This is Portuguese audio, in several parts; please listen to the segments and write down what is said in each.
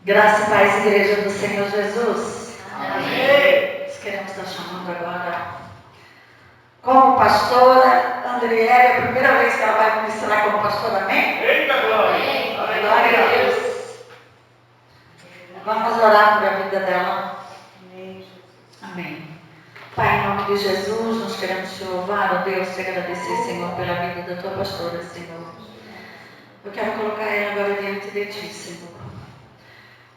Graça e paz, Igreja do Senhor Jesus. Amém. Nós queremos estar chamando agora, como pastora, Andriele, é a primeira vez que ela vai ministrar como pastora, amém? Eita, glória! Amém. Glória a Deus. Vamos orar por a vida dela. Amém. Pai, em nome de Jesus, nós queremos te louvar, ó Deus, te agradecer, Senhor, pela vida da tua pastora, Senhor. Eu quero colocar ela agora diante de ti, Senhor.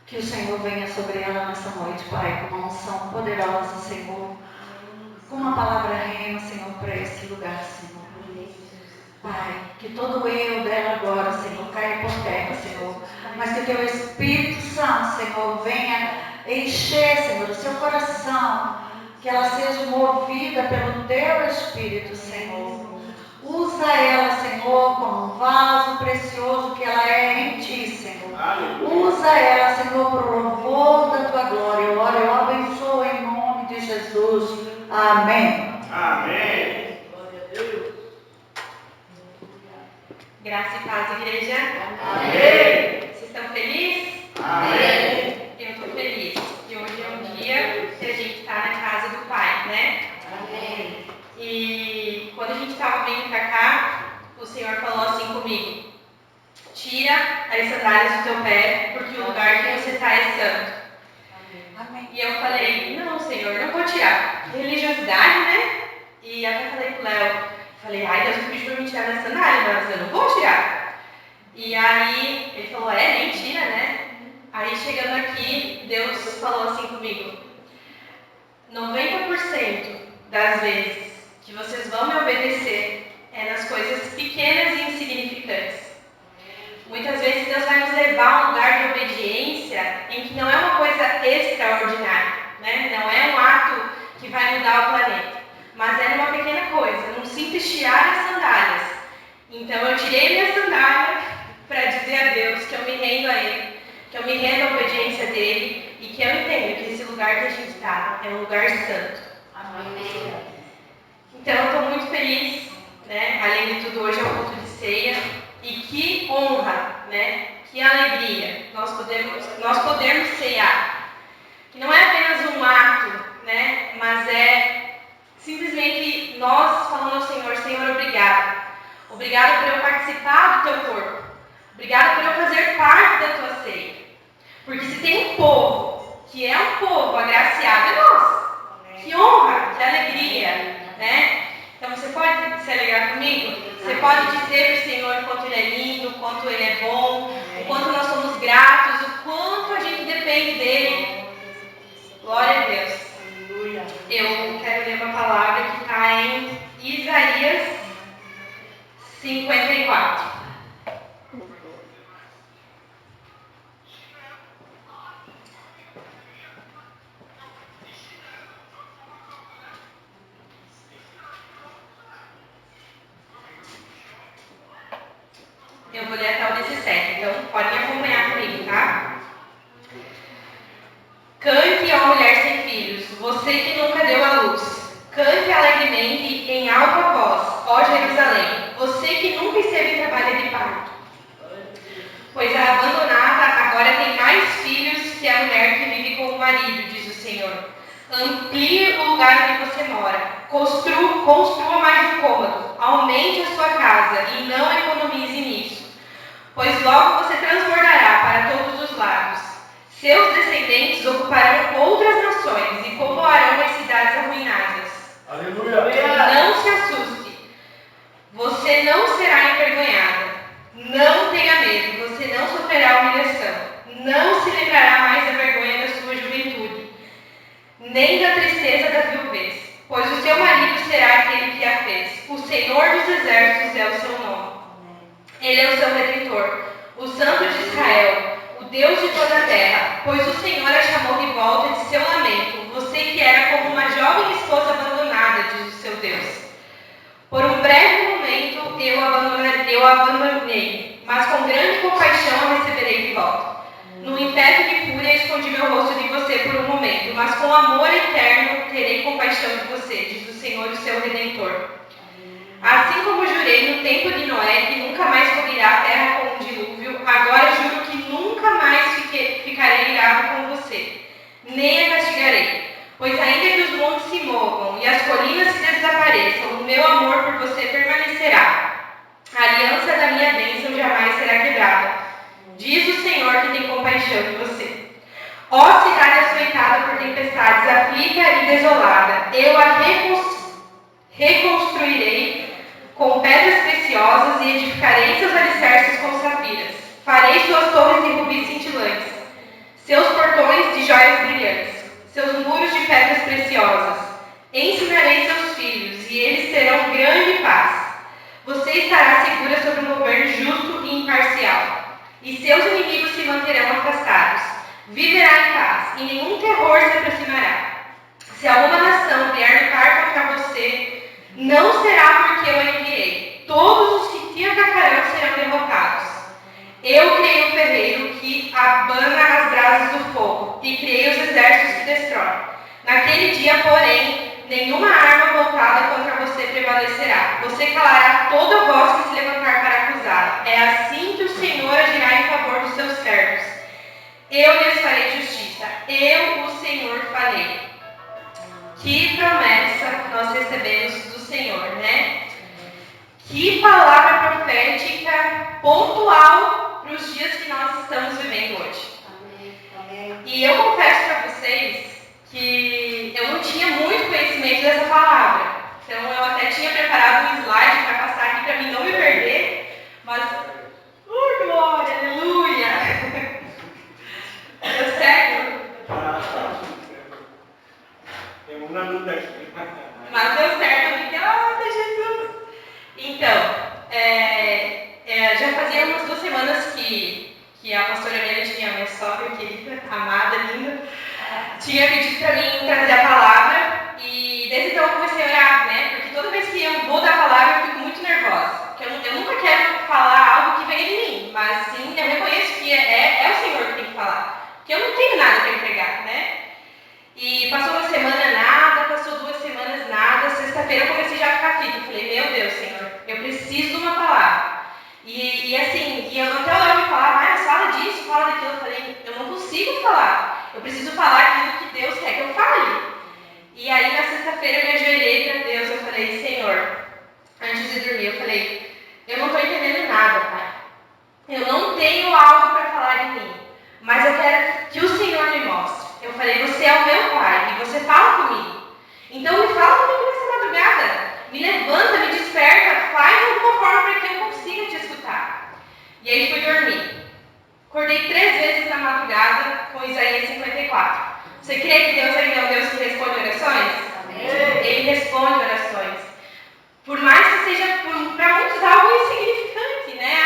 Que o Senhor venha sobre ela nessa noite, Pai, com uma unção poderosa, Senhor. Com uma palavra rema, Senhor, para esse lugar, Senhor. Pai, que todo o eu dela agora, Senhor, caia por terra, Senhor. Mas que teu Espírito Santo, Senhor, venha encher, Senhor, o seu coração. Que ela seja movida pelo teu Espírito, Senhor. Usa ela, Senhor, como um vaso precioso que ela é em ti, Senhor. Usa ela, Senhor, para o louvor da tua glória. Eu oro, eu abençoo em nome de Jesus. Amém. Amém. Glória a Deus. Graça e paz, igreja. Amém. Vocês estão felizes? Amém. Eu estou feliz. E hoje é um dia que a gente está na casa do Pai, né? Amém. E quando a gente estava vindo para cá, o Senhor falou assim comigo: tira as sandálias do teu pé, porque o lugar que você está é santo. Amém. E eu falei: não, Senhor, não vou tirar. Religiosidade, né? E até falei pro Léo, falei: ai, Deus me pediu para me tirar das sandálias, mas eu não vou tirar. E aí ele falou: é, nem tira, né? Aí chegando aqui, Deus falou assim comigo: 90% das vezes que vocês vão me obedecer é nas coisas pequenas e insignificantes. Muitas vezes Deus vai nos levar a um lugar de obediência em que não é uma coisa extraordinária, né? Não é um ato que vai mudar o planeta, mas é numa pequena coisa, num simples tirar as sandálias. Então eu tirei minha sandália para dizer a Deus que eu me rendo a Ele, que eu me rendo à obediência dEle e que eu entendo que esse lugar que a gente está é um lugar santo. Amém. Então eu estou muito feliz, né? Além de tudo, hoje é um culto de ceia. E que honra, né? Que alegria nós podemos ceiar. Que não é apenas um ato, né? Mas é simplesmente nós falando ao Senhor: Senhor, obrigado. Obrigado por eu participar do teu corpo. Obrigado por eu fazer parte da tua ceia. Porque se tem um povo que é um povo agraciado, é nós. Que honra, que alegria, né? Então você pode se alegrar comigo? Você pode dizer para o Senhor o quanto Ele é lindo, o quanto Ele é bom, o quanto nós somos gratos, o quanto a gente depende dEle. Glória a Deus. Eu quero ler uma palavra que está em Isaías 54. Eu vou ler até o 17, então podem acompanhar comigo, tá? Cante, ó mulher sem filhos, você que nunca deu à luz. Cante alegremente em alta voz, ó Jerusalém, você que nunca esteve em trabalho de parto. Pois a abandonada agora tem mais filhos que a mulher que vive com o marido, diz o Senhor. Amplie o lugar onde você mora. Construa mais um cômodo. Aumente a sua casa e não economize nisso. Pois logo você transbordará para todos os lados. Seus descendentes ocuparão outras nações e povoarão as cidades arruinadas. Aleluia. Não se assuste. Você não será envergonhada. Não tenha medo. Você não sofrerá humilhação. Não se lembrará mais da vergonha da sua juventude, nem da tristeza da viuvez. Pois o seu marido será aquele que a fez. O Senhor dos Exércitos é o seu nome. Ele é o seu Redentor, o Santo de Israel, o Deus de toda a terra. Pois o Senhor a chamou de volta de seu lamento. Você que era como uma jovem esposa abandonada, diz o seu Deus. Por um breve momento eu a abandonei, mas com grande compaixão a receberei de volta. No impeto de fúria escondi meu rosto de você por um momento, mas com amor eterno terei compaixão de você, diz o Senhor, o seu Redentor. Assim como jurei no tempo de Noé que nunca mais cobrirá a terra com um dilúvio, agora juro que nunca mais ficarei nem a castigarei. Pois ainda que os montes se movam e as colinas se desapareçam, o meu amor por você permanecerá. A aliança da minha bênção jamais será quebrada. Diz o Senhor que tem compaixão de você. Ó cidade açoitada por tempestades, aflita e desolada, eu a reconstruirei com pedras preciosas e edificarei seus alicerces com safiras. Farei suas torres de rubis cintilantes, seus portões de joias brilhantes, seus muros de pedras preciosas. Ensinarei seus filhos, e eles terão grande paz. Você estará segura sob um governo justo e imparcial, e seus inimigos se manterão afastados. Viverá em paz, e nenhum terror se aproximará. Se alguma nação vier lutar contra você, não será porque eu a enviei. Todos os que te atacarão serão derrotados. Eu criei o ferreiro que abana as brasas do fogo, e criei os exércitos que destroem. Naquele dia, porém, nenhuma arma voltada contra você prevalecerá. Você calará toda voz que se levantar para acusá-la. É assim que o Senhor agirá em favor dos seus servos. Eu lhes farei justiça. Eu, o Senhor, falei. Que promessa nós recebemos do Senhor, né? Que palavra profética pontual para os dias que nós estamos vivendo hoje. Amém. E eu confesso para vocês que eu não tinha muito conhecimento dessa palavra. Então eu até tinha preparado um slide para passar aqui para mim não me perder, mas glória, aleluia! Deu certo? Tem uma luta aqui. Mas deu certo, obrigada, Jesus! Então, já fazia umas 2 semanas que a pastora Melody, minha sogra querida, amada, linda, tinha pedido para mim trazer a palavra, e desde então eu comecei a orar, né? Porque toda vez que eu vou dar a palavra eu fico muito nervosa. Porque eu nunca quero falar algo que venha de mim, mas sim, eu reconheço que é o Senhor que tem que falar. Porque eu não tenho nada para entregar, né? E passou uma semana nada, passou 2 semanas nada, sexta-feira eu comecei já a ficar aflita. Eu falei, meu Deus, Senhor, eu preciso de uma palavra. E eu até olhava e falava, mas fala disso, fala daquilo. Eu falei, eu não consigo falar. Eu preciso falar aquilo que Deus quer que eu fale. E aí na sexta-feira eu me ajoelhei para Deus, eu falei, Senhor, antes de dormir, eu falei, eu não estou entendendo nada, Pai. Eu não tenho algo para falar de mim, mas eu quero que o Senhor me mostre. Eu falei, você é o meu Pai e você fala comigo. Então me fala comigo nessa madrugada. Me levanta, me desperta, faz alguma forma para que eu consiga te escutar. E aí fui dormir. Acordei 3 vezes na madrugada com Isaías 54. Você crê que Deus ainda é um Deus que responde orações? Amém. Ele responde orações. Por mais que seja para muitos algo insignificante, né?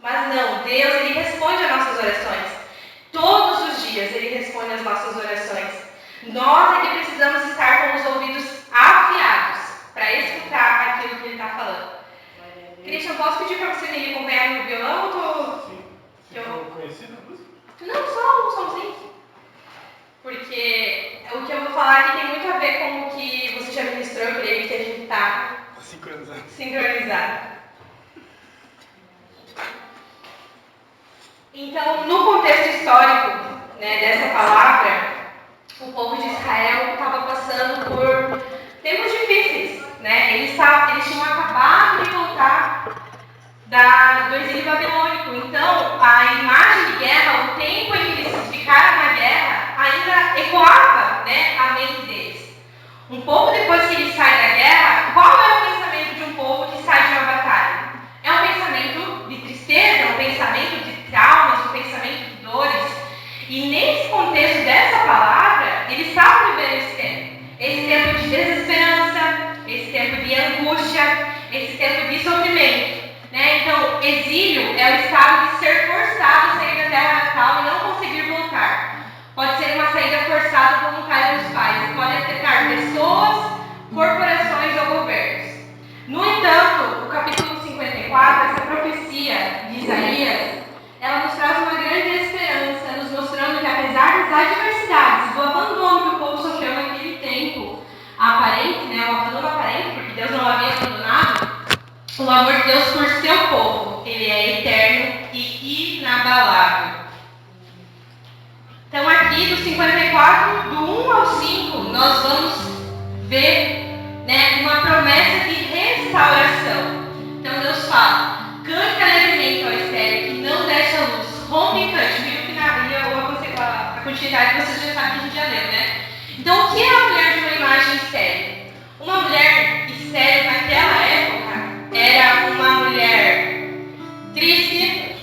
Mas não, Deus ele responde às nossas orações. Todos os dias ele responde às nossas orações. Nós é que precisamos estar com os ouvidos afiados para escutar aquilo que ele está falando. Christian, posso pedir para você me acompanhar no violão? Sim. Você não conhecia a música? Não, só um somzinho. Porque o que eu vou falar aqui tem muito a ver com o que você já ministrou, eu creio que a gente está sincronizado. Então, no contexto histórico, né, dessa palavra, o povo de Israel estava passando por tempos difíceis, né? Eles tinham acabado de voltar do exílio babilônico. Então, a imagem de guerra, o tempo em que eles ficaram na guerra, ainda ecoava, né, a mente deles. Um pouco depois que eles saem da guerra, qual é o pensamento de um povo que sai de uma batalha? É um pensamento de tristeza, um pensamento de traumas, um pensamento de dores. E nesse contexto dessa palavra, eles estavam vivendo esse tempo. Esse tempo de desesperança, esse tempo de angústia, esse tempo de sofrimento. Né? Então, exílio é o estado de ser forçado a sair da terra natal e não conseguir voltar. Pode ser uma saída forçada voluntária dos pais. Pode afetar pessoas, corporações ou governos. No entanto, o capítulo 54, essa profecia de Isaías, ela nos traz uma grande esperança, nos mostrando que apesar das adversidades, do abandono que o povo sofreu naquele tempo aparente, né, o abandono aparente, porque Deus não havia abandonado, o amor de Deus por seu povo, ele é eterno e inabalável. Então aqui do 54 nós vamos ver, né, uma promessa de restauração. Então Deus fala: cante alegremente, ó estéril, que não deixa a luz. Rompe e cante. Viu que a continuidade vocês já sabem que a gente já leu, né? Então, o que é a mulher de uma imagem estéril? Uma mulher estéril naquela época era uma mulher triste,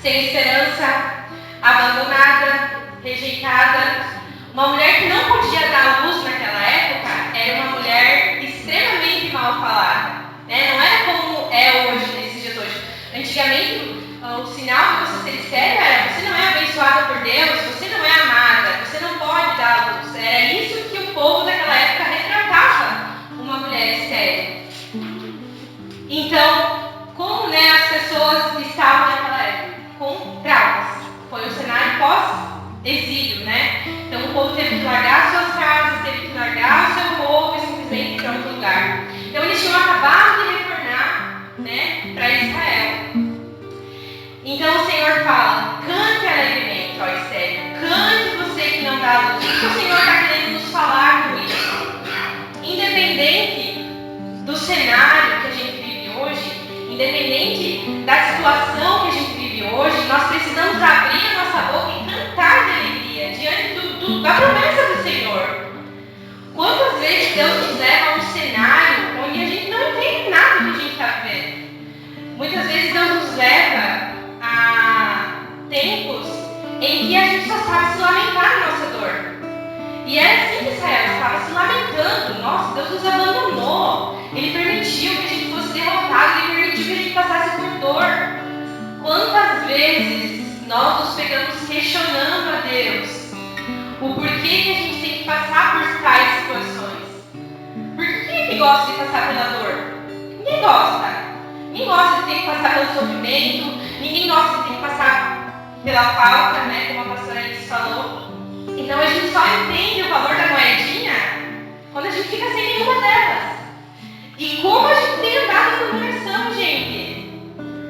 sem esperança, abandonada, rejeitada. Uma mulher que não podia dar luz naquela época era uma mulher extremamente mal falada, né? Não era como é hoje, nesses dias hoje. Antigamente, o sinal de você ser estéril era: você não é abençoada por Deus, você não é amada, você não pode dar luz. Era isso que o povo daquela época retratava uma mulher estéril. Então, como, né, as pessoas estavam naquela época? Com traumas. Foi o cenário pós-exílio, né? Então o povo teve que largar suas casas, teve que largar o seu povo e simplesmente ir para outro lugar. Então eles tinham acabado de retornar, né, para Israel. Então o Senhor fala: cante alegremente, ó estéril, cante você que não dá luz. O que o Senhor está querendo nos falar com isso? Independente do cenário que a gente vive hoje, independente da situação que a gente vive hoje, nós precisamos abrir a nossa boca e cantar de alegria diante da promessa do Senhor. Quantas vezes Deus nos leva a um cenário onde a gente não entende nada do que a gente está vivendo? Muitas vezes Deus nos leva a tempos em que a gente só sabe se lamentar da nossa dor. E era assim que Israel estava se lamentando: nossa, Deus nos abandonou, Ele permitiu que a gente fosse derrotado, Ele permitiu que a gente passasse por dor. Quantas vezes nós nos pegamos questionando a Deus o porquê que a gente tem que passar por tais situações? Por que gosta de passar pela dor? Ninguém gosta. Ninguém gosta de ter que passar pelo sofrimento, ninguém gosta de ter que passar pela falta, né, como a pastora Alice falou. Então a gente só entende o valor da moedinha quando a gente fica sem nenhuma delas. E como a gente tem andado em murmuração, gente?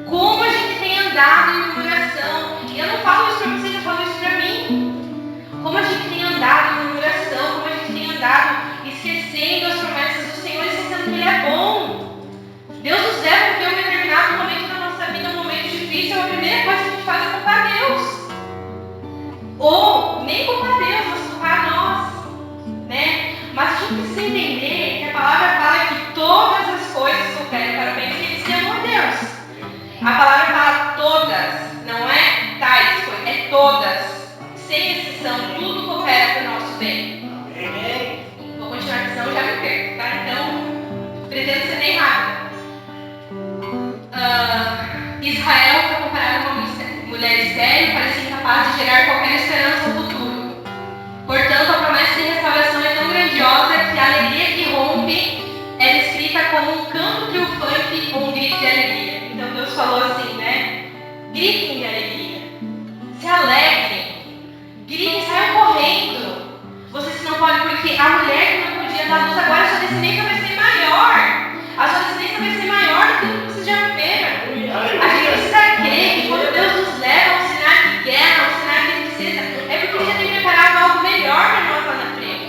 Como a gente tem andado em murmuração? E eu não falo isso para vocês, eu falo isso para mim. Como a gente tem andado em murmuração, como a gente tem andado esquecendo as promessas do Senhor, esquecendo que Ele é bom. Deus nos leva a viver um determinado momento da nossa vida, um momento difícil, a primeira coisa que a gente faz é culpar Deus. Ou nem culpar Deus, mas culpar nós, né? Mas a gente precisa entender que a palavra fala que todas as coisas cooperam para o bem daqueles que amam a Deus. A palavra fala todas, não é tais coisas, é todas. Sem exceção, tudo coopera para o nosso bem. Vou continuar aqui, senão já me perco, tá? Então, pretendo ser bem rápido. Israel foi comparado com uma mulher estéril, parecia incapaz de gerar qualquer esperança no futuro. Portanto, a promessa de restauração é tão grandiosa que a alegria que rompe é descrita como um canto triunfante ou um grito de alegria. Então Deus falou assim, né? Gritem de alegria, se alegrem, gritem, saiam correndo. Vocês não podem, porque a mulher que não podia dar luz, agora a sua descendência vai ser maior. A sua descendência vai ser maior do que vocês já viveram. A gente precisa crer que quando Deus nos leva a um cenário de guerra, a um cenário de tristeza, é porque Ele já tem preparado algo melhor para nós lá na frente.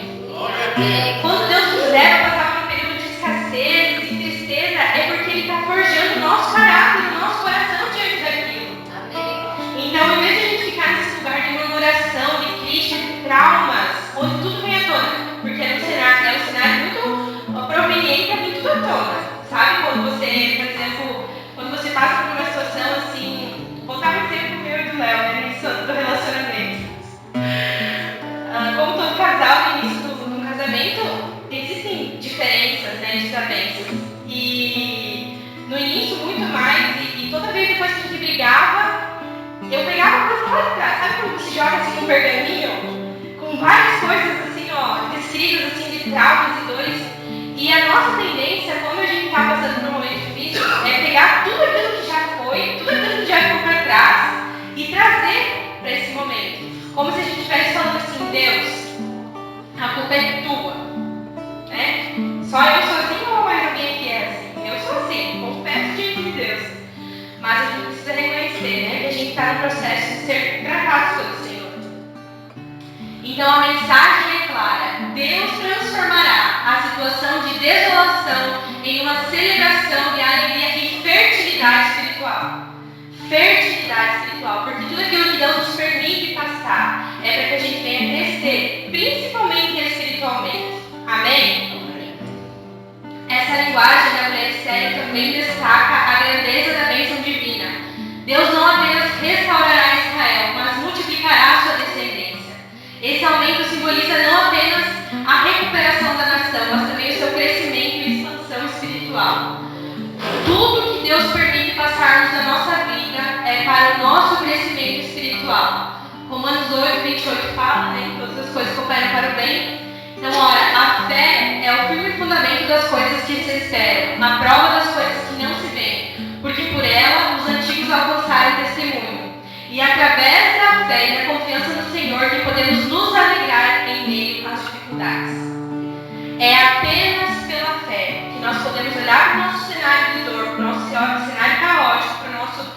Quando Deus nos leva a passar por um período de escassez, de tristeza, é porque Ele está forjando o nosso caráter, o nosso coração diante daquilo. Então, em vez de a gente ficar nesse lugar de murmuração, de crise, de traumas, onde tudo vem à tona, porque é um cenário muito proveniente a vir tudo à tona. Sabe quando você, por exemplo, quando você passa por uma situação assim, vou dar um exemplo meu e do Léo, né, no início do relacionamento. Como todo casal, no início do casamento, existem diferenças, né, desavenças. E no início, muito mais, e toda vez depois que a gente brigava, eu pegava coisa lá de trás. Sabe quando você joga assim um pergaminho? Com várias coisas assim, ó, descritas assim, de traumas e dores. E a nossa tendência, quando a gente está passando por um momento difícil, é pegar tudo aquilo que já foi, tudo aquilo que já ficou para trás e trazer para esse momento. Como se a gente estivesse falando assim: Deus, a culpa é tua. Né? Só eu sou assim ou mais alguém que é assim? Eu sou assim, confesso diante de Deus. Mas a gente precisa reconhecer, né, que a gente está no processo de ser tratados pelo Senhor. Então a mensagem é clara: Deus transformará a situação de desolação em uma celebração de alegria e fertilidade espiritual. Fertilidade espiritual, porque tudo aquilo que Deus nos permite passar é para que a gente venha crescer, principalmente espiritualmente. Amém? Essa linguagem da mulher estéril também destaca a grandeza da bênção divina. Deus não apenas restaurará Israel, mas multiplicará a sua descendência. Esse aumento simboliza não apenas a recuperação da nação, mas também o seu crescimento e expansão espiritual. Tudo que Deus permite passarmos na nossa vida é para o nosso crescimento espiritual. Romanos 8, 28 fala, né, que todas as coisas cooperam para o bem. Então, ora, a fé é o firme fundamento das coisas que se esperam, a prova das coisas que não se veem, porque por ela os antigos alcançaram testemunho. E através da fé e da confiança no Senhor que podemos nos alegrar em meio às dificuldades. É apenas pela fé que nós podemos olhar para o nosso cenário de dor, para o nosso cenário caótico, para o nosso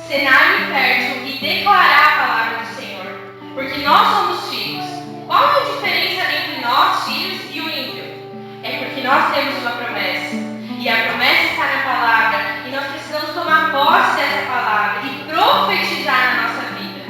cenário infértil e declarar a palavra do Senhor. Porque nós somos filhos. Qual é a diferença entre nós, filhos, e o ímpio? É porque nós temos uma promessa. E a promessa está na palavra. E nós precisamos tomar posse dessa palavra e profetizar na nossa vida.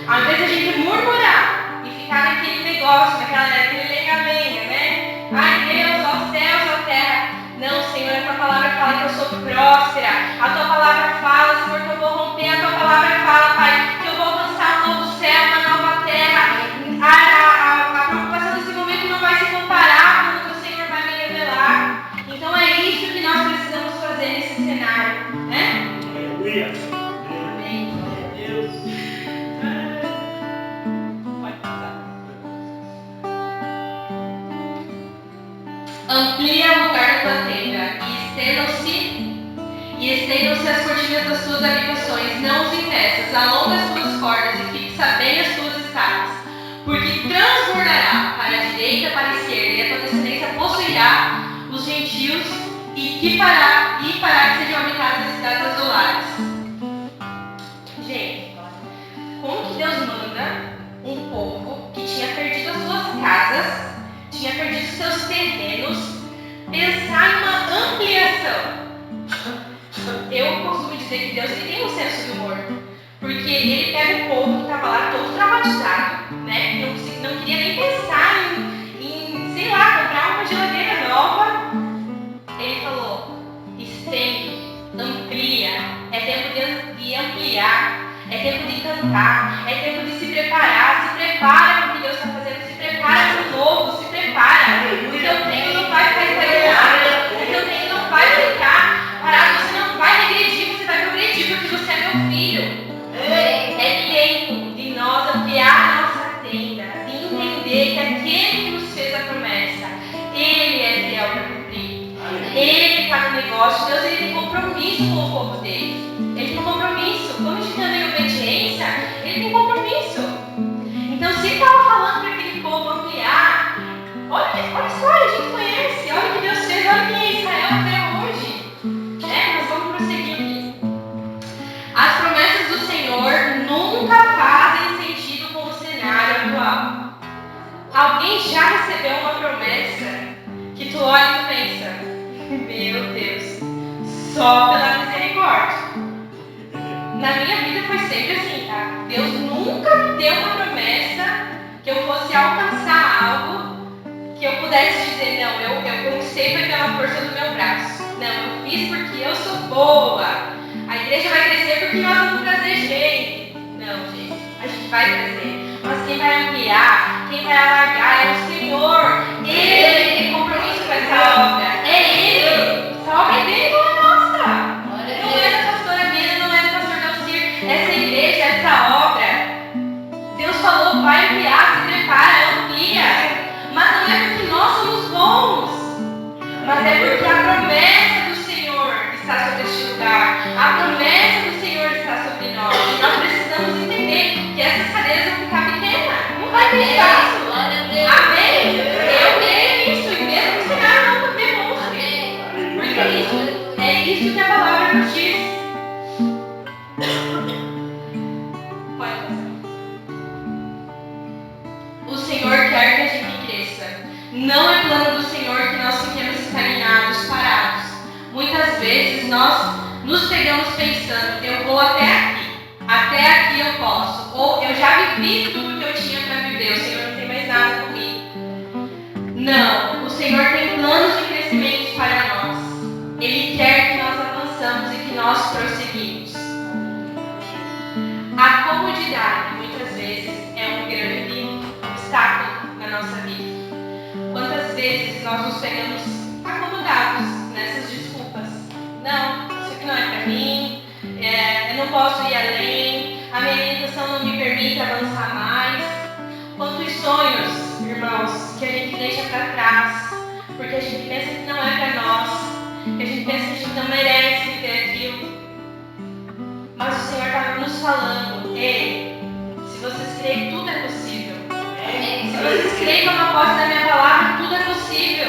Ao invés de a gente murmurar e ficar naquele negócio, naquele lenga-lenga, né? Ai Deus, ó céus, ó terra. Não, Senhor, a tua palavra fala que eu sou próspera. A tua palavra fala, Senhor, que eu vou romper. A tua palavra fala, Pai, que eu vou alcançar um novo céu, uma nova terra. A preocupação desse momento não vai se comparar com o que o Senhor vai me revelar. Então é isso que nós precisamos fazer nesse cenário, né? Aleluia. Amém. Deus. Pode passar. Amplia o lugar da tua tenda e estendam-se as cortinas das tuas habitações. Não os impeças, alonga as tuas cordas e fixa bem as tuas estacas. Porque transbordará para a direita, para a esquerda, e a tua descendência possuirá os gentios e fará que sejam habitadas as cidades asoladas. Gente, como que Deus manda um povo que tinha perdido as suas casas, tinha perdido os seus terrenos, pensar em uma ampliação? Eu costumo dizer que Deus ele tem um senso de humor. Porque ele pega o povo que estava lá todo traumatizado, né? Não queria nem pensar em, sei lá, comprar uma geladeira nova. Ele falou, estende, amplia, é tempo de ampliar, é tempo de cantar, é tempo de se preparar. Se prepara para o que Deus está fazendo, se prepara para o novo, se prepara. O teu tempo não vai ficar estagnado, o teu tempo não vai ficar parado, você não vai regredir, você vai progredir, porque você é meu filho. É tempo de nós ampliar a nossa tenda, de entender que aquele que nos fez a promessa, Ele é fiel para cumprir. Ele está no negócio. Deus ele tem compromisso com o povo dele. Ele tem compromisso. Quando a gente anda em obediência, Ele tem compromisso. Então, se Ele estava falando para aquele povo ampliar, olha só, a gente conhece, olha o que Deus fez, olha quem é Israel até hoje. Nós vamos prosseguir aqui. As promessas do Senhor nunca fazem sentido com o cenário atual. Alguém já recebeu uma promessa que tu olha e tu pensa, meu Deus, só pela misericórdia. Na minha vida foi sempre assim, tá? Deus nunca me deu uma promessa que eu fosse alcançar algo que eu pudesse dizer, não, eu conquistei foi pela força do meu braço. Não, eu fiz porque eu sou boa. A igreja vai crescer porque nós vamos trazer gente. Não, gente, a gente vai crescer. Mas quem vai ampliar, quem vai alargar é o Senhor. Ele tem compromisso com essa obra. É Ele. Essa obra é dele, não é nossa. Não é da pastora Bina, não é do pastor Dalcir. Essa igreja, essa obra, Deus falou, vai ampliar, se prepara, amplia. Mas não é porque nós somos bons, mas é porque a promessa do Senhor está sobre este lugar. A promessa do Senhor está sobre nós. E nós precisamos entender que essas cadeiras vão ficar pequenas. Não vai ter espaço. Amém? Eu creio nisso. E mesmo que o cenário não demonstre. Porque é isso que a palavra nos diz. Pode passar. O Senhor quer que a gente cresça. Não é plano do Senhor que nós fiquemos estagnados, parados. Muitas vezes nós nos pegamos pensando, eu vou até aqui eu posso. Ou eu já vivi tudo que eu tinha para viver, o Senhor não tem mais nada comigo. Não, o Senhor tem planos de crescimento para nós. Ele quer que nós avançamos e que nós prosseguimos. A comodidade, muitas vezes, é um grande obstáculo na nossa vida. Quantas vezes nós nos pegamos acomodados nessas desculpas? Não, isso aqui não é para mim, eu não posso ir além, a minha alimentação não me permite avançar mais. Quantos sonhos, irmãos, que a gente deixa para trás, porque a gente pensa que não é para nós, que a gente pensa que a gente não merece viver aquilo. Mas o Senhor está nos falando, ei, se vocês creem, tudo é possível. Se vocês creem como eu posso da minha palavra, tudo é possível.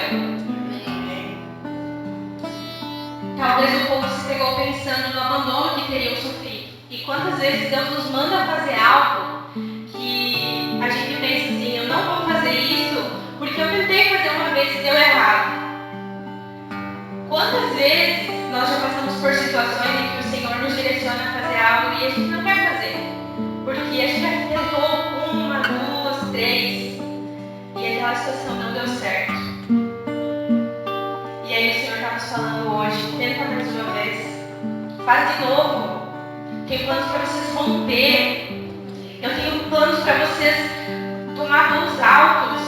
Talvez o povo se pegou pensando no abandono que teriam sofrido. E quantas vezes Deus nos manda fazer algo que a gente pensa assim, eu não vou fazer isso porque eu tentei fazer uma vez e deu errado. Quantas vezes nós já passamos por situações em que o Senhor nos direciona a fazer algo e a gente não quer fazer? Porque a gente já tentou 1, 2, 3 e aquela situação não deu certo. E aí o Senhor está nos falando hoje, tenta mais uma vez, faz de novo. Tenho planos para vocês romper. Eu tenho planos para vocês tomar voos altos.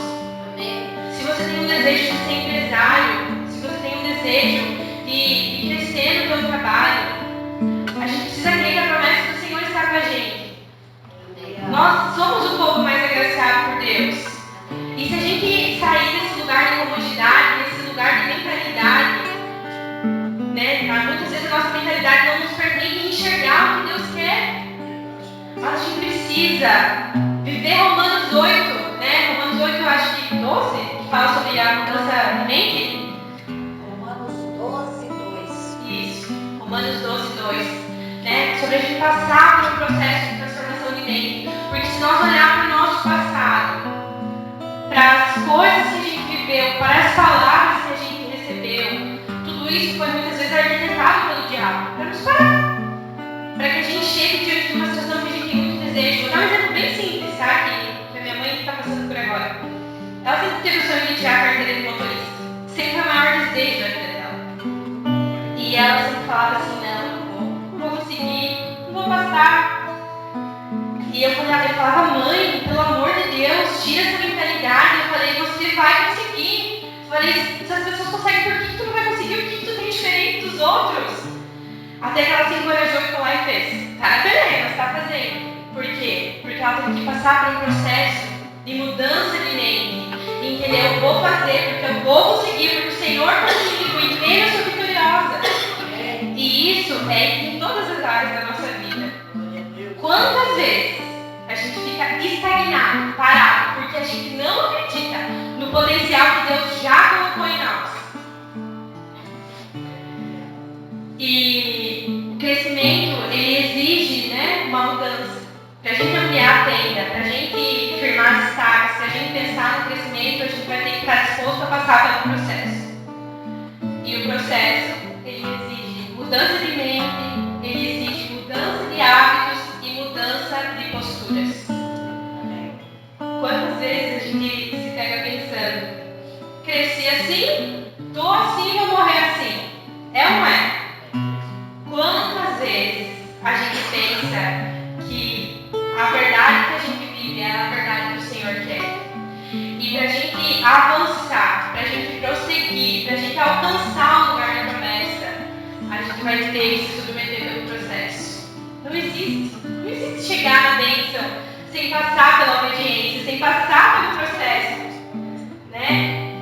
Se você tem um desejo de ser empresário, se você tem um desejo de crescer no seu trabalho, a gente precisa crer que a promessa do Senhor está com a gente. Nós somos o povo mais agraciado por Deus. E se a gente sair desse lugar de comodidade, desse lugar de mentalidade, né? Muitas vezes a nossa mentalidade não nos permite enxergar o que Deus quer. Mas a gente precisa viver Romanos 8, né? Romanos 8, eu acho que 12, que fala sobre a mudança de mente. Romanos 12, 2. Isso, Romanos 12, 2. Né? Sobre a gente passar por um processo de transformação de mente. Porque se nós olharmos para o nosso passado, para as coisas que a gente viveu, para as palavras que a gente recebeu, tudo isso foi muitas vezes arquitetado pelo diabo, para nos parar. Para que a gente chegue diante de uma situação que a gente tem muito desejo. Vou dar um exemplo bem simples, tá? Que a minha mãe está passando por agora. Ela sempre teve o sonho de tirar a carteira de motorista. Sempre foi o maior desejo da vida dela. E ela sempre falava assim, não vou conseguir, não vou passar. E eu falava, mãe, pelo amor de Deus, tira essa mentalidade. Eu falei, você vai conseguir. Eu falei, se as pessoas conseguem, por que tu não vai conseguir? O que tu tem diferente dos outros? Até que ela se encorajou e foi lá e fez. Tá na peleia, mas tá fazendo. Por quê? Porque ela teve que passar por um processo de mudança de mente. De entender, eu vou fazer, porque eu vou conseguir, porque o Senhor está comigo e nele eu sou vitoriosa. E isso é em todas as áreas da nossa vida. Quantas vezes a gente fica estagnado, parado, porque a gente não acredita no potencial que Deus já colocou em nós. E o crescimento, ele exige, né, uma mudança. Para a gente ampliar a tenda, para a gente firmar as estacas, para a gente pensar no crescimento, a gente vai ter que estar disposto a passar pelo processo. E o processo, ele exige mudança de mente, ele exige mudança de hábitos e mudança de posturas. Quantas vezes a gente se pega pensando, cresci assim, tô assim, vou morrer assim. É ou não é? Quantas vezes a gente pensa que a verdade que a gente vive é a verdade que o Senhor quer? E para a gente avançar, para a gente prosseguir, para a gente alcançar o lugar da promessa, a gente vai ter que se submeter pelo processo. Não existe chegar na bênção sem passar pela obediência, sem passar pelo processo, né?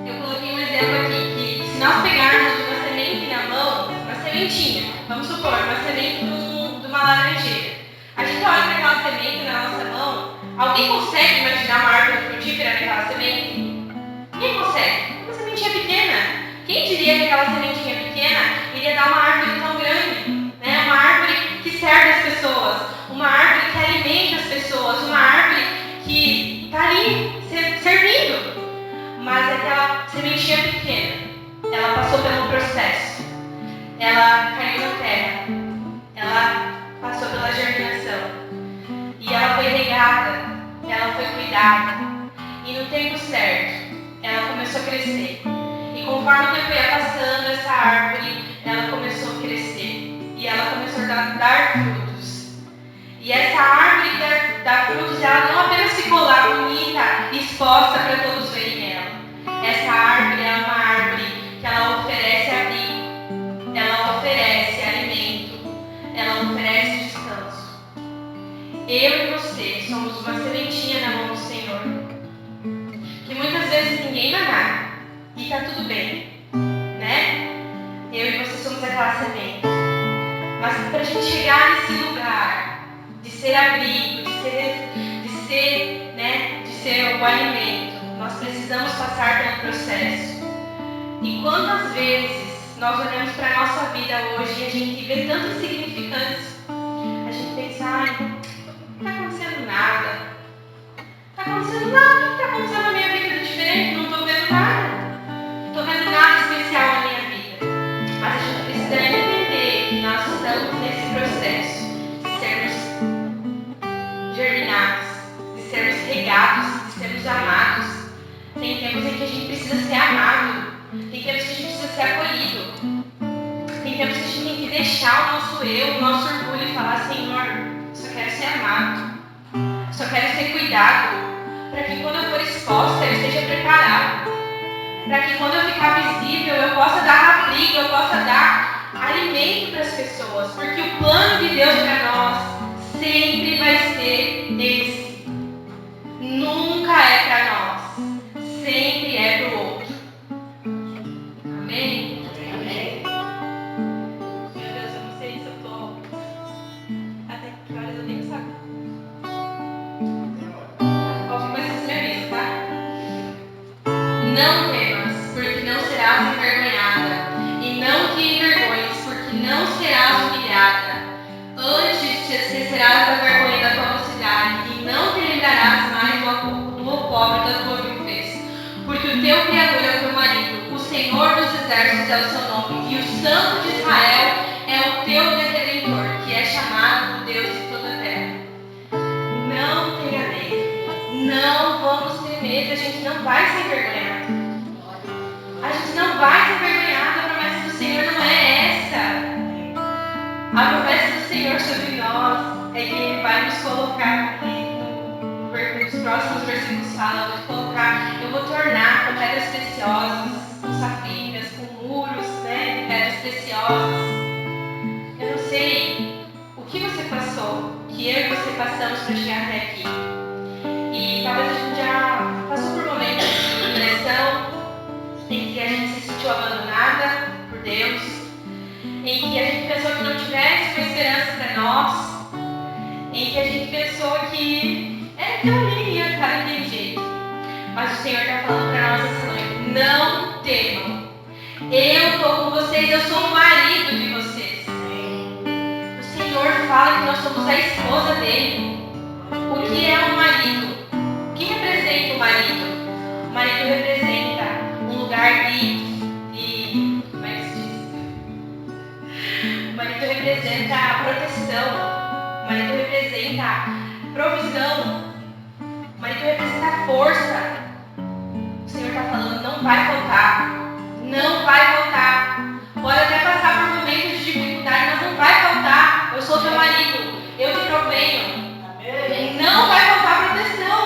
Eu coloquei um exemplo aqui que se nós pegarmos uma semente na mão, uma sementinha, vamos supor, uma semente de uma laranjeira, a gente olha para aquela semente na nossa mão, alguém consegue imaginar uma árvore frutífera naquela semente? Ninguém consegue. Uma sementinha pequena. Quem diria que aquela sementinha pequena iria dar uma árvore tão grande? Né? Uma árvore que serve as pessoas, uma árvore que alimenta as pessoas, uma árvore que está ali servindo foi cuidada. E no tempo certo, ela começou a crescer. E conforme o tempo ia passando, essa árvore, ela começou a crescer. E ela começou a dar frutos. E essa árvore da frutos, ela não apenas ficou lá bonita, exposta para todos verem ela. Essa árvore é uma árvore que ela oferece abrigo, ela oferece alimento, ela oferece descanso. Eu e você somos uma sementinha na mão do Senhor, que muitas vezes ninguém dá nada, e está tudo bem, né? Eu e você somos aquela semente. Mas para a gente chegar nesse lugar de ser abrigo, de ser o alimento, nós precisamos passar pelo processo. E quantas vezes nós olhamos para a nossa vida hoje e a gente vê tantos insignificantes, a gente pensa, ai, não está acontecendo nada. Não está acontecendo nada, o que está acontecendo na minha vida de diferente? Não estou vendo nada. Não estou vendo nada especial na minha vida. Mas a gente precisa entender que nós estamos nesse processo de sermos germinados, de sermos regados, de sermos amados. Tem tempos em que a gente precisa ser amado. Tem tempos que a gente precisa ser acolhido. Tem tempos que a gente tem que deixar o nosso eu, o nosso orgulho e falar, Senhor, eu só quero ser amado. Eu só quero ser cuidado. Para que quando eu for exposta, eu esteja preparado. Para que quando eu ficar visível, eu possa dar abrigo, eu possa dar alimento para as pessoas. Porque o plano de Deus para nós sempre vai ser esse. Nunca é para nós. Sempre é para o outro. Amém? Amém. Meu Deus, eu não sei se eu estou... Até que horas eu tenho que saber. Qualquer coisa você me avisa, tá? Não temas, porque não serás envergonhada. E não te envergonhes, porque não serás humilhada. Antes te esquecerás da vergonha da tua mocidade, e não te lembrarás mais do pobre da tua viuvez. Porque o teu Criador é o teu marido, o Senhor dos exércitos é o seu nome, e o Santo de Israel é o teu Redentor, que é chamado Deus de toda a terra. Não tenha medo, não vamos ter medo, a gente não vai ser envergonhado. A gente não vai ser envergonhado, a promessa do Senhor não é essa. A promessa do Senhor sobre nós é que Ele vai nos colocar nos próximos versículos fala, eu vou tornar com pedras preciosas, com safiras, com muros, né, de pedras preciosas. Eu não sei o que você passou, que eu e você passamos para chegar até aqui. E talvez a gente já passou por momentos de depressão, em que a gente se sentiu abandonada por Deus, em que a gente pensou que não tivesse uma esperança para nós, em que a gente pensou que aquilo ali ia ficar daquele jeito. Mas o Senhor está falando para nós essa noite, não temam. Eu estou com vocês, eu sou o marido de vocês. O Senhor fala que nós somos a esposa dele. O que é um marido? O que representa o marido? O marido representa um lugar de como é que se diz? O marido representa a proteção. O marido representa provisão. O marido representa a força. O Senhor está falando, não vai faltar. Não vai faltar. Pode até passar por momentos de dificuldade, mas não vai faltar. Eu sou teu marido. Eu te provenho. Amém. Não vai faltar proteção.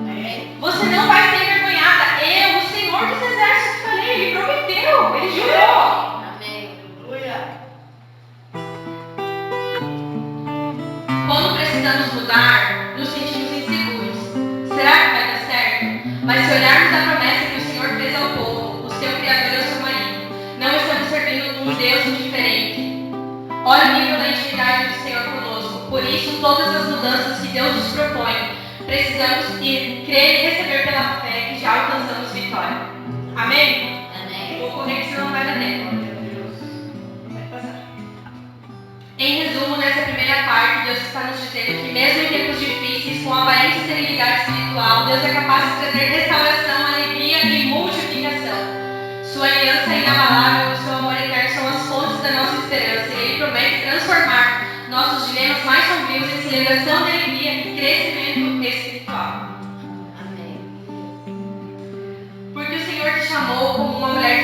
Amém. Você não vai ser envergonhada. Eu, o Senhor dos exércitos, falei. Ele prometeu. Ele jurou. Amém. Aleluia. Quando precisamos mudar, nos sentimos inseguros. Será que vai dar certo? Mas se olharmos a promessa que o Senhor fez ao povo, o seu Criador é o seu marido, não estamos servindo um Deus indiferente. Olha o nível da intimidade do Senhor conosco. Por isso, todas as mudanças que Deus nos propõe, precisamos ir, crer e receber pela fé que já alcançamos vitória. Amém? Amém. Vou correr que senão não vai dar tempo. Em resumo, nessa primeira parte, Deus está nos dizendo que mesmo em tempos difíceis, com aparente esterilidade espiritual, Deus é capaz de trazer restauração, alegria e multiplicação. Sua aliança inabalável e o seu amor eterno são as fontes da nossa esperança, e Ele promete transformar nossos dilemas mais sombrios em celebração de alegria e crescimento espiritual.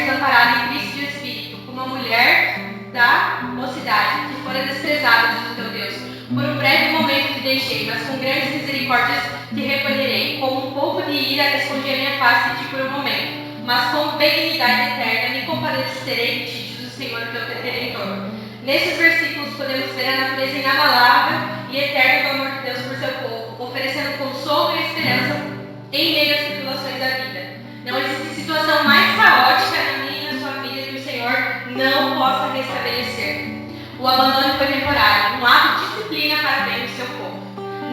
desamparada em Cristo de espírito, como a mulher da mocidade, que fora desprezada do teu Deus. Por um breve momento te deixei, mas com grandes misericórdias te recolherei. Com um pouco de ira escondi a minha face de ti por um momento, mas com benignidade eterna me compadecerei de ti, diz o Senhor teu Redentor. Nesses versículos podemos ver a natureza inabalável e eterna do amor de Deus por seu povo, oferecendo consolo e esperança em meio às tribulações da vida. Não existe situação mais caótica na minha e na sua vida que o Senhor não possa restabelecer. O abandono foi temporário, um ato de disciplina para bem do seu povo.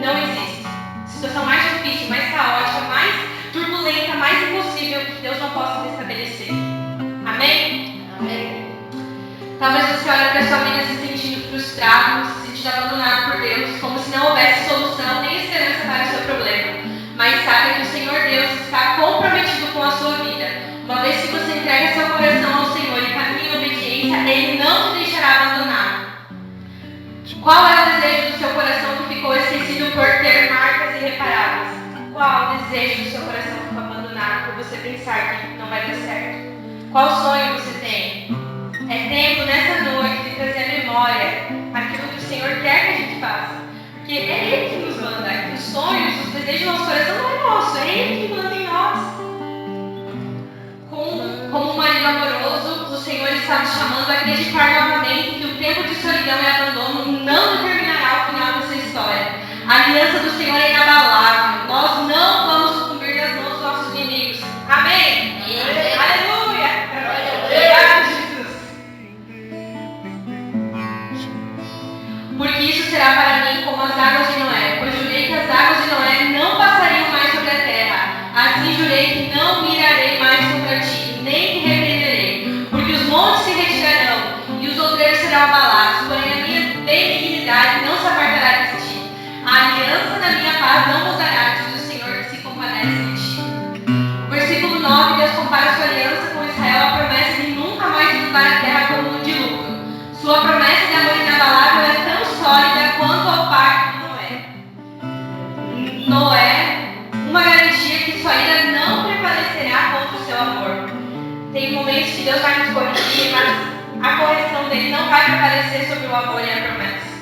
Não existe situação mais difícil, mais caótica, mais turbulenta, mais impossível que Deus não possa restabelecer. Amém? Amém. Talvez você olhe para a sua vida se sentindo frustrado, se sentindo abandonado por Deus, como se não houvesse solução nem esperança para o seu problema. Mas saiba que o Senhor Deus está comprometido com a sua vida. Uma vez que você entrega seu coração ao Senhor e caminha em obediência, Ele não te deixará abandonado. Qual é o desejo do seu coração que ficou esquecido por ter marcas irreparáveis? Qual o desejo do seu coração que ficou abandonado por você pensar que não vai dar certo? Qual sonho você tem? É tempo nessa noite de trazer à memória aquilo que o Senhor quer que a gente faça. Porque é Ele que nos manda. Os sonhos, os desejos do nosso coração não é nosso, é Ele que manda em nós. Como um marido amoroso, o Senhor está nos chamando a acreditar novamente que o tempo de solidão e abandono não determinará o final dessa história. A aliança do Senhor é inabalável. Nós não vamos sucumbir nas mãos dos nossos inimigos. Amém? Amém. Aleluia! Obrigado, Jesus. Porque isso será para mim como as águas de Noé, pois jurei que as águas de Noé não passariam mais sobre a terra. Assim jurei que não mirarei mais contra ti, nem te repreenderei, porque os montes se retirarão e os outreiros serão abalados, porém a minha benignidade não se apartará de ti. A aliança da minha paz não mudará, diz o Senhor que se compadece de ti. O versículo 9, Deus compara sua aliança com Israel à promessa de nunca mais inundar a terra como um dilúvio. Sua promessa de amor inabalável é tão sólida quanto ao pacto de Noé. Noé, uma garantia que sua ira não prevalecerá contra o seu amor. Tem momentos que Deus vai nos corrigir, mas a correção dele não vai prevalecer sobre o amor e a promessa.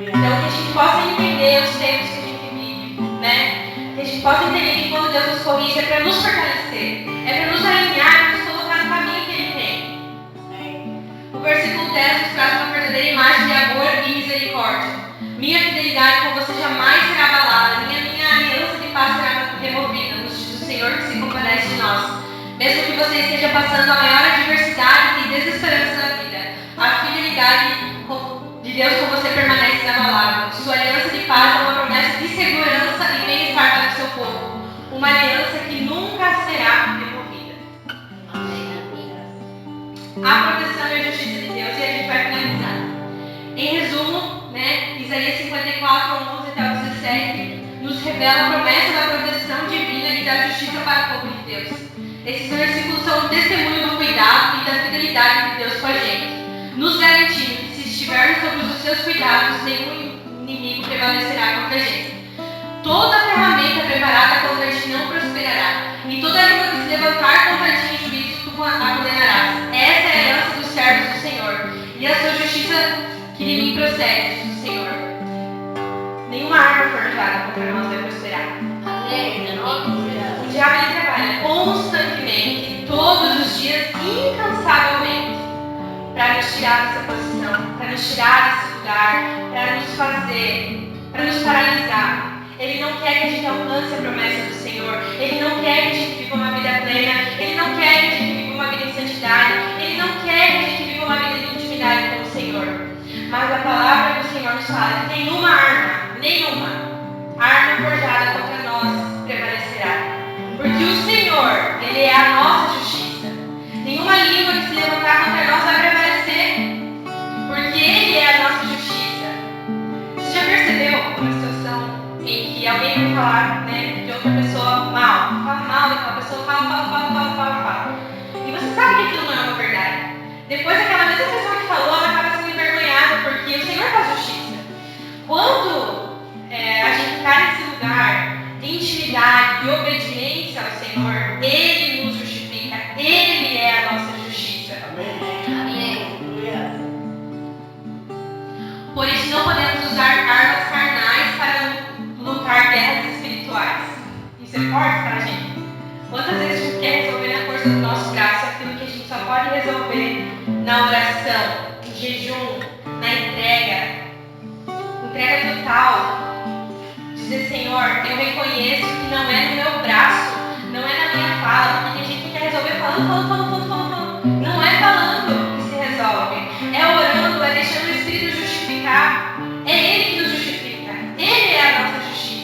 Então que a gente possa entender os tempos que a gente vive, né? Que a gente possa entender que quando Deus nos corrige é para nos fortalecer, é para nos alinhar, para nos colocar no caminho que Ele tem. O versículo 10 nos traz uma verdadeira imagem de amor e misericórdia. Minha fidelidade com você jamais será abalada, minha aliança de paz será removida, nos diz o Senhor que se compadece de nós. Mesmo que você esteja passando a maior adversidade e desesperança na vida, a fidelidade de Deus com você permanece inabalável. Sua aliança de paz é uma promessa de segurança e bem-estar para o seu povo. Uma aliança que nunca será removida. A proteção e a justiça de Deus, e a gente vai finalizar. Em resumo, né, Isaías 54, 11 até o 17, nos revela a promessa da proteção divina e da justiça para o povo de Deus. Esses versículos são um testemunho do cuidado e da fidelidade de Deus com a gente, nos garantindo que se estivermos sob os seus cuidados, nenhum inimigo prevalecerá contra a gente. Toda ferramenta preparada contra ti não prosperará, e toda língua que se levantar contra ti em juízo tu a condenarás. Essa é a herança dos servos do Senhor, e a sua justiça que de mim procede, diz o Senhor. Nenhuma arma forjada contra nós vai prosperar. Amém. O diabo ele trabalha constantemente, todos os dias, incansavelmente, para nos tirar dessa posição, para nos tirar desse lugar, para nos fazer, para nos paralisar. Ele não quer que a gente alcance a promessa do Senhor. Ele não quer que a gente viva uma vida plena. Ele não quer que a gente viva uma vida em santidade. Ele não quer que a gente viva uma vida de intimidade com o Senhor. Mas a palavra do Senhor nos fala que nenhuma arma forjada contra nós prevalecerá. Porque o Senhor, Ele é a nossa justiça. Nenhuma língua que se levantar contra nós vai prevalecer. Porque Ele é a nossa justiça. Você já percebeu uma situação em que alguém vai falar, né, de outra pessoa mal? Fala mal daquela pessoa, fala. E você sabe que aquilo não é uma verdade. Depois aquela mesma pessoa que falou, ela acaba sendo envergonhada, porque o Senhor faz justiça. Quando a gente está nesse lugar de intimidade, de obediência ao Senhor, Ele nos justifica, Ele é a Isso é forte, tá, gente? Quantas vezes a gente quer resolver na força do nosso braço aquilo que a gente só pode resolver na oração, no jejum, na entrega total. Dizer, Senhor, eu reconheço que não é no meu braço, não é na minha fala, porque tem gente que quer resolver falando. Não é falando que se resolve, é orando, é deixando o Espírito justificar. É Ele que nos justifica, Ele é a nossa justiça.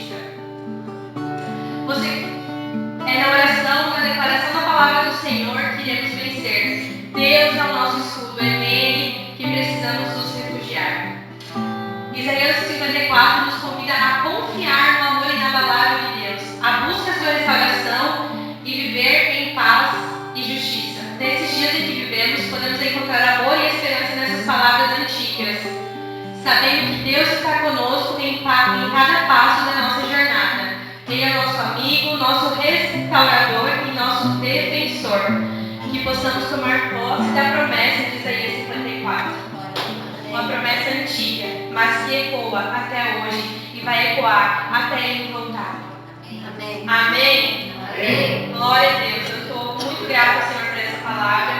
É na oração, na declaração da palavra do Senhor que iremos vencer. Deus é o nosso escudo, é nele que precisamos nos refugiar. Isaías 54 nos convida a confiar no amor inabalável de Deus, a busca sua restauração e viver em paz e justiça. Nesses dias em que vivemos, podemos encontrar amor e esperança nessas palavras antigas, sabendo que Deus está conosco em cada passo da nossa jornada. Ele é nosso amigo, nosso restaurador e nosso defensor. Que possamos tomar posse da promessa de Isaías 54. Uma promessa antiga, mas que ecoa até hoje e vai ecoar até Ele voltar. Amém. Amém? Amém. Glória a Deus. Eu estou muito grata ao Senhor por essa palavra,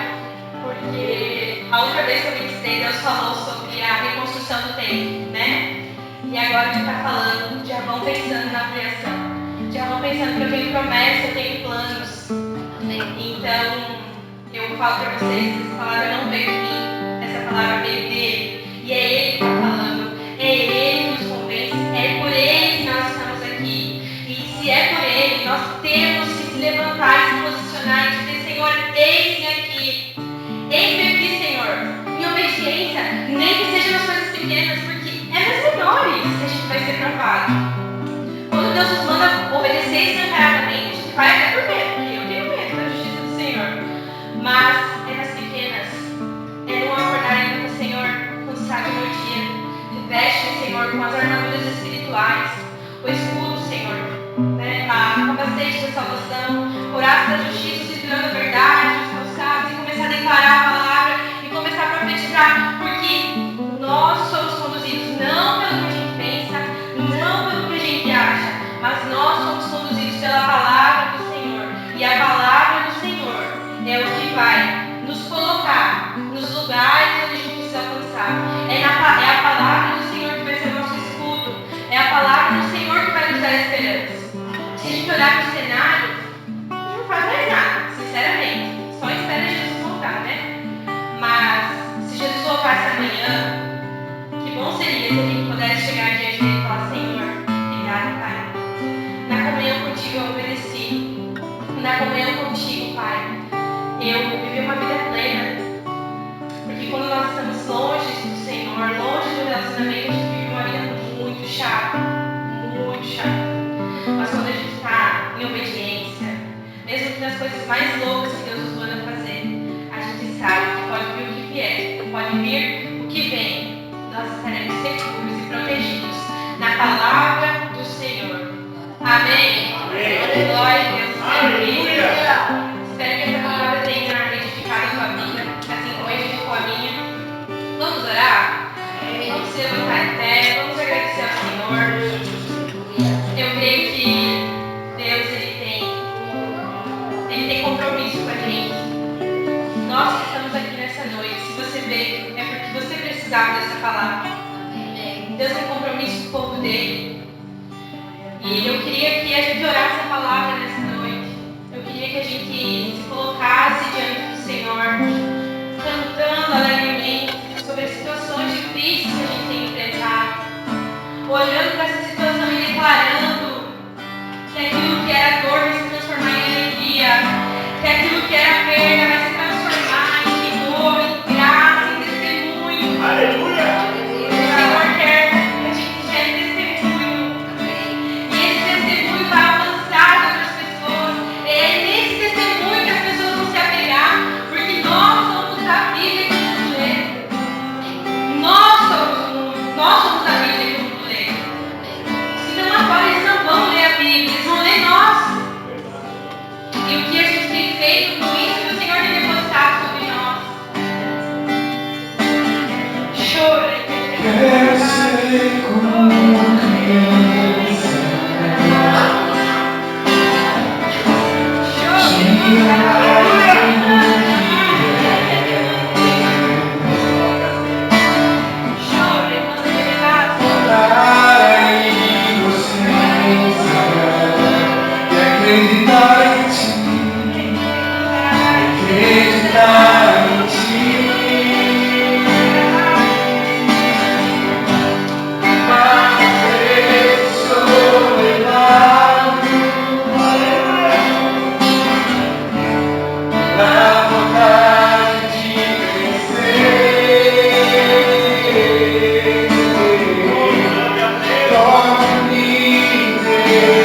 porque a outra vez que eu ministrei, Deus falou sobre a reconstrução do templo, né? E agora a gente está falando, já vão pensando na ampliação. Já vão pensando que eu tenho promessa, eu tenho planos. Então, eu falo para vocês, essa palavra não veio de mim, essa palavra veio dele. E é Ele que está falando, é Ele que nos convence, é por Ele que nós estamos aqui. E se é por Ele, nós temos que se levantar e se posicionar e dizer, Senhor, eis-me aqui. Eis-me aqui, Senhor. Em obediência, nem que seja nas coisas pequenas, porque é nas menores que a gente vai ser provado. Quando Deus nos manda obedecer escancaradamente, a gente vai até por medo, porque eu tenho medo da justiça do Senhor. Mas é nas pequenas, é no acordar ainda do Senhor, consagre meu dia, reveste-me, Senhor, com as armaduras espirituais, o escudo, Senhor, né? A capacete da salvação, couraça da justiça, segurando a verdade, os calçados, e começar a declarar a palavra e começar a profetizar, porque nós somos conduzidos não pelo que a gente pensa, não pelo que a gente acha, mas nós somos conduzidos pela palavra do Senhor. E a palavra do Senhor é o que vai nos colocar nos lugares onde a gente precisa alcançar. É a palavra do Senhor que vai ser o nosso escudo. É a palavra do Senhor que vai nos dar esperança. Se a gente olhar para o cenário, a gente não faz mais nada, sinceramente. Só espera Jesus voltar, né? Mas se Jesus voltasse amanhã, que bom seria se a gente pudesse chegar diante dele e falar, Senhor, obrigado, Pai. Na comunhão contigo eu obedeci. Na comunhão contigo, Pai, eu vivi uma vida plena. Porque quando nós estamos longe do Senhor, longe do relacionamento, a gente vive uma vida muito chata. Muito chata. Mas quando a gente está em obediência, mesmo que nas coisas mais loucas que Deus nos manda fazer, a gente sabe que pode vir o que vier, pode vir o que vem. Nós estaremos seguros e protegidos na palavra do Senhor. Amém? Amém. Glória a Deus. Aleluia. Espero que essa palavra tenha edificado a sua vida, assim como edificou a minha. Vamos orar? Vamos se levantar em pé, vamos agradecer ao Senhor. Eu creio que Deus ele tem compromisso com a gente. Nós que estamos aqui nessa noite, se você veio, é porque você precisava dessa palavra. Deus tem compromisso com o povo dele. E eu queria que a gente orasse a palavra nessa noite. Eu queria que a gente se colocasse diante do Senhor, cantando alegremente sobre as situações difíceis que a gente tem enfrentado, olhando para essa situação e declarando que aquilo que era dor vai se transformar em alegria, que aquilo que era perda vai se transformar em vigor, em graça, em testemunho. Aleluia. O Senhor quer que a gente gere testemunho. E esse Torna-me independente.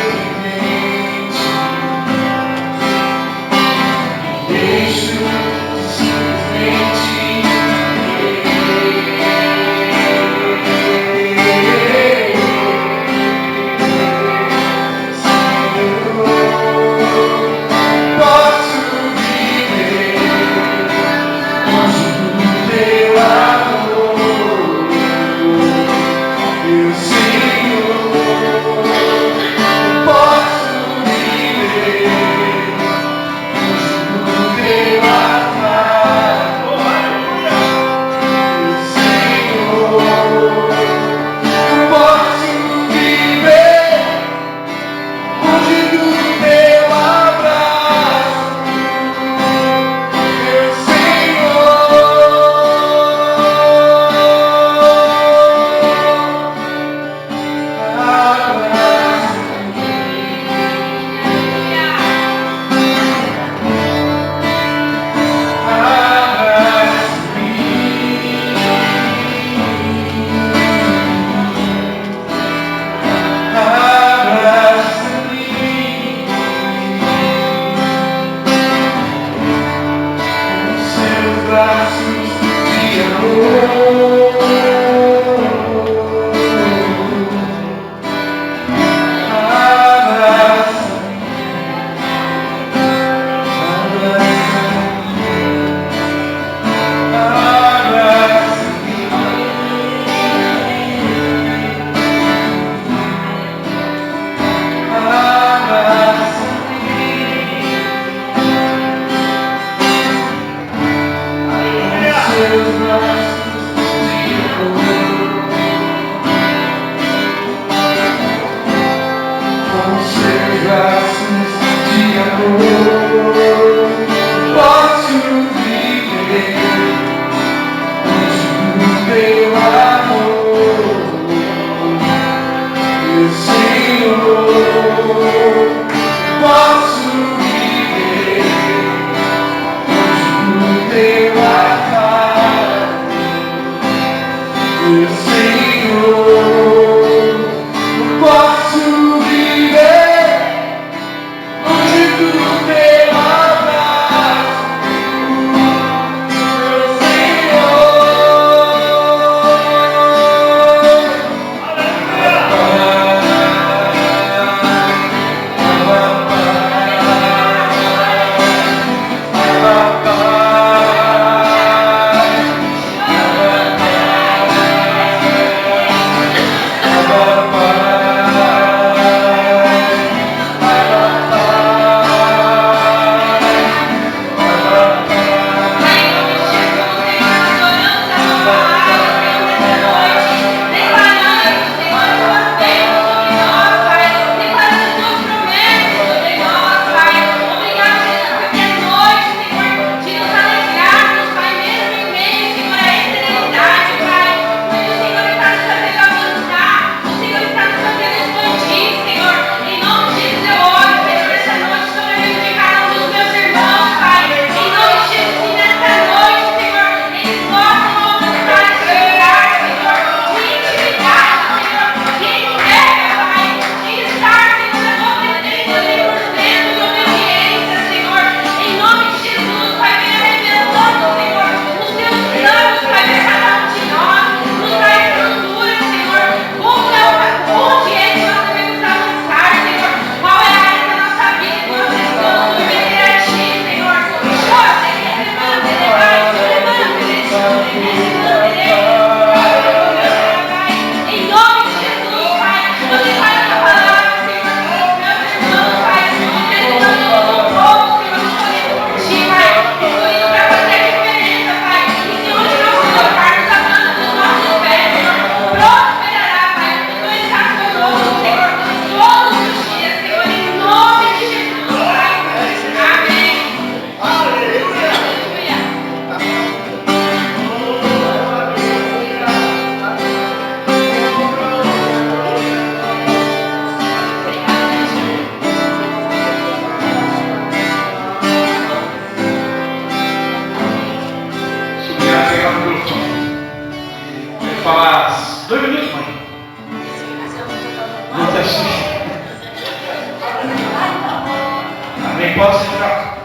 Amém? Pode sentar.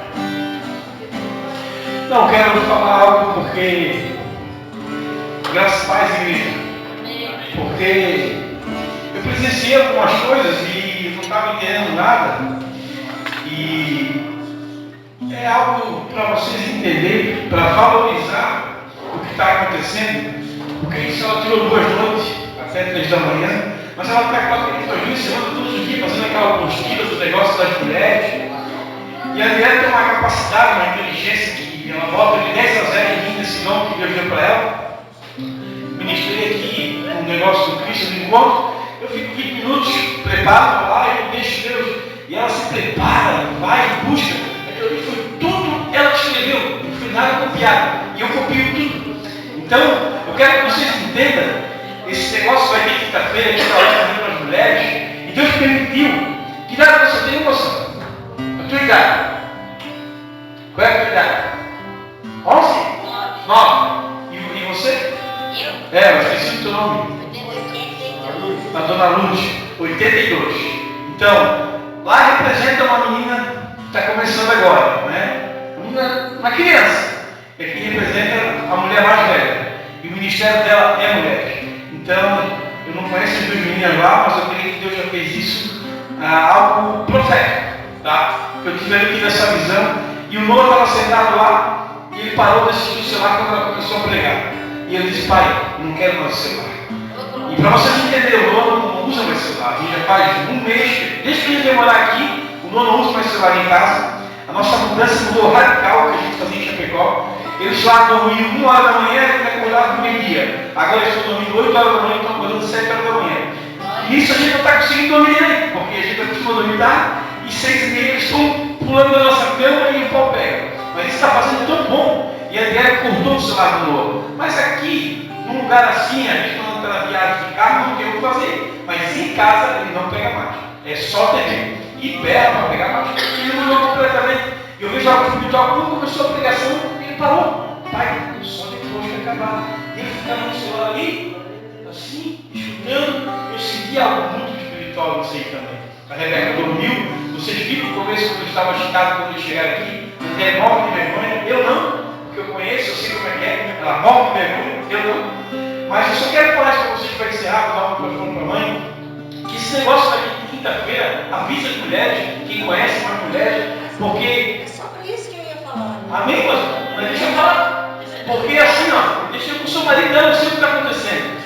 Não quero falar algo porque, graças a Deus, igreja, porque eu presenciei algumas coisas e não estava entendendo nada, e é algo para vocês entenderem, para valorizar o que está acontecendo, porque isso ela tirou 2 noites, até 3 da manhã, mas ela está com 2 semanas todos os dias fazendo aquela apostila dos negócios das mulheres. E a mulher tem uma capacidade, uma inteligência que ela bota de 10 a 0 em mim nesse nome que Deus deu para ela. Ministrei aqui um negócio do Cristo no encontro. Eu fico 20 minutos, preparo lá, eu deixo Deus. E ela se prepara, vai, busca. Aquilo ali foi tudo ela escreveu, não foi nada copiado. E eu copio tudo. Então, eu quero que vocês entendam. Esse negócio vai ter quinta-feira aqui para as mulheres. E Deus permitiu. Que idade você tem, moça? A tua idade? Qual é a tua idade? 11? 9. E você? Eu. Eu esqueci o teu nome. A dona Luz, 82. Então, lá representa uma menina que está começando agora, né? Uma criança. E aqui representa a mulher mais velha. E o ministério dela é mulher. Então, eu não conheço as 2 meninas lá, mas eu creio que Deus já fez isso, algo profético, tá? Eu tive essa visão, e o Noah estava sentado lá, e ele parou de assistir o celular quando ela começou a pregar. E ele disse: pai, não quero mais celular. E para vocês entenderem, o Noah não usa mais celular. A gente já faz 1 mês, desde que ele veio morar aqui, o Noah não usa mais celular em casa. A nossa mudança mudou radical, que a gente fazia em Chapecó. Eles lá dormiam 1 hora da manhã e acordavam no meio-dia. Agora eles estão dormindo 8 horas da manhã e estão acordando 7 horas da manhã. E isso a gente não está conseguindo dormir aí, porque a gente acostuma dormir tarde e 6h30 eles estão pulando da nossa cama e o pau pega. Mas isso está fazendo tão bom. E a Adriana cortou o celular de novo. Mas aqui, num lugar assim, a gente não está na viagem de carro, não tem o que fazer. Mas em casa ele não pega mais. É só TV. E berra para pegar mais. Ele mudou completamente. Eu vejo algo espiritual, quando começou a pregação, ele parou. Pai, só depois que acabar. Ele ficava no celular ali, assim, escutando. Eu senti algo muito espiritual nisso aí também. A Rebeca dormiu. Vocês viram no começo quando eu estava agitado quando eles chegaram aqui. Até morre de vergonha. Eu não, porque eu conheço, eu sei como é que é. Ela morre de vergonha, eu não. Mas eu só quero falar isso para vocês para encerrar, dar um microfone para a mãe. Que esse negócio daqui de quinta-feira avisa as mulheres, quem conhece mais mulheres, porque. É só por isso que eu ia falar. Amém, mas deixa eu falar. Porque assim, ó, deixa eu com o seu marido, eu não sei o que está acontecendo.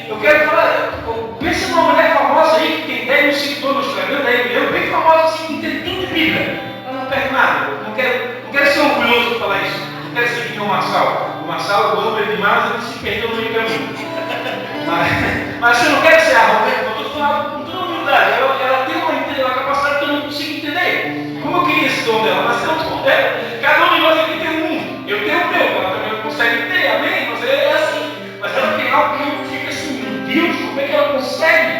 Eu quero falar, pensa numa mulher famosa aí, que tem 10 mil seguidores no Instagram, 10 milhões, bem famosa assim, que entende tudo de Bíblia. Ela não perde nada. Não quero ser orgulhoso de falar isso. Não quero ser que nem o Marçal. O Marçal, eu amo ele demais, ele se perdeu no meio do caminho. Mas eu não quero ser arrogante, eu estou falando com toda humildade. Ela tem uma capacidade que eu não consigo entender. Como eu queria esse dom dela, mas não dom dela. Cada um de nós aqui tem um mundo. Eu tenho o meu, ela também não consegue ter, amém? Mas é assim. Mas ela tem algo que eu fico assim, meu Deus, como é que ela consegue?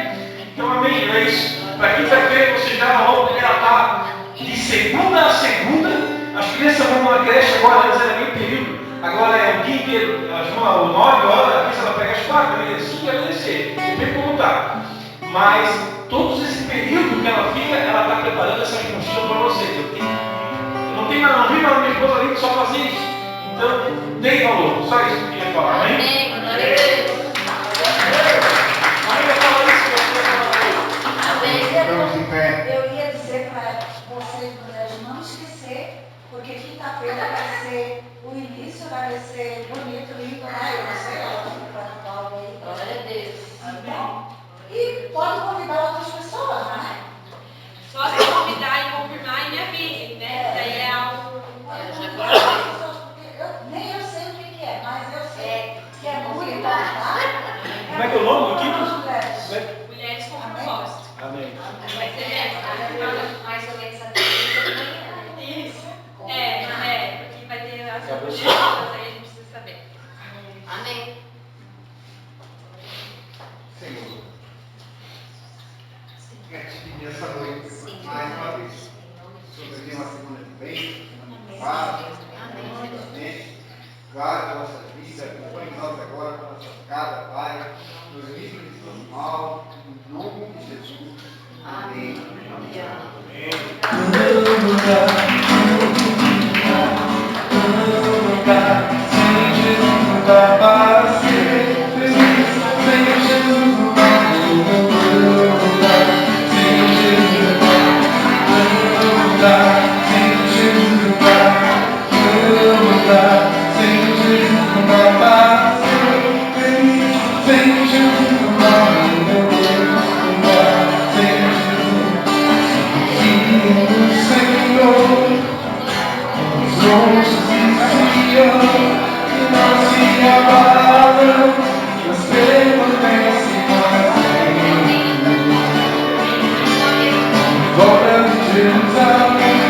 Então, amém, é isso. Para quinta-feira vocês já vão, ela está de segunda a segunda. As crianças vão na creche agora, elas eram meio período. Agora é o dia inteiro, elas vão às 9 horas, às vezes ela pega as 4, às vezes 5 e vai descer. Depende como está. Mas todo esse período que ela fica, ela está preparando essa mochila para vocês. Eu não vi na minha esposa ali que só fazer isso. Então, dei valor. Só isso que eu queria falar. Amém? Amém. Eu ia dizer para vocês, mulheres, não esquecer, porque quinta-feira vai ser o início, vai ser bonito, lindo, né? Eu não sei, ela está falando aí. Glória a Deus. Então, e pode convidar outras pessoas, né? Só se convidar e confirmar e me avise, né? Daí é algo. Nem eu sei o que é, mas eu sei que é muito bom, tá? Como é que é o nome do quinto? Mulheres com propósito. Amém. Vai ser mais ou menos até de manhã. isso. Porque vai ter as perguntas, aí a gente precisa saber. Amém. Senhor, quero te pedir essa noite, mais uma vez, sobre uma segunda de bem, paz, guarda nossas vidas, acompanhe nós agora para nossa casa, Pai, nos livros de todo mal, em nome de Jesus. Amém. Amém. Volta de Jerusalém,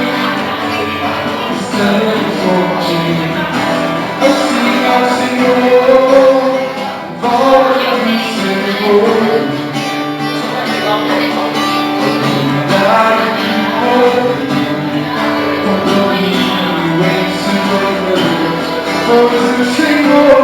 estamos forte. Assim ao Senhor, volta de Senhor. Unidade de poder, condomínio em Senhor. Pois o Senhor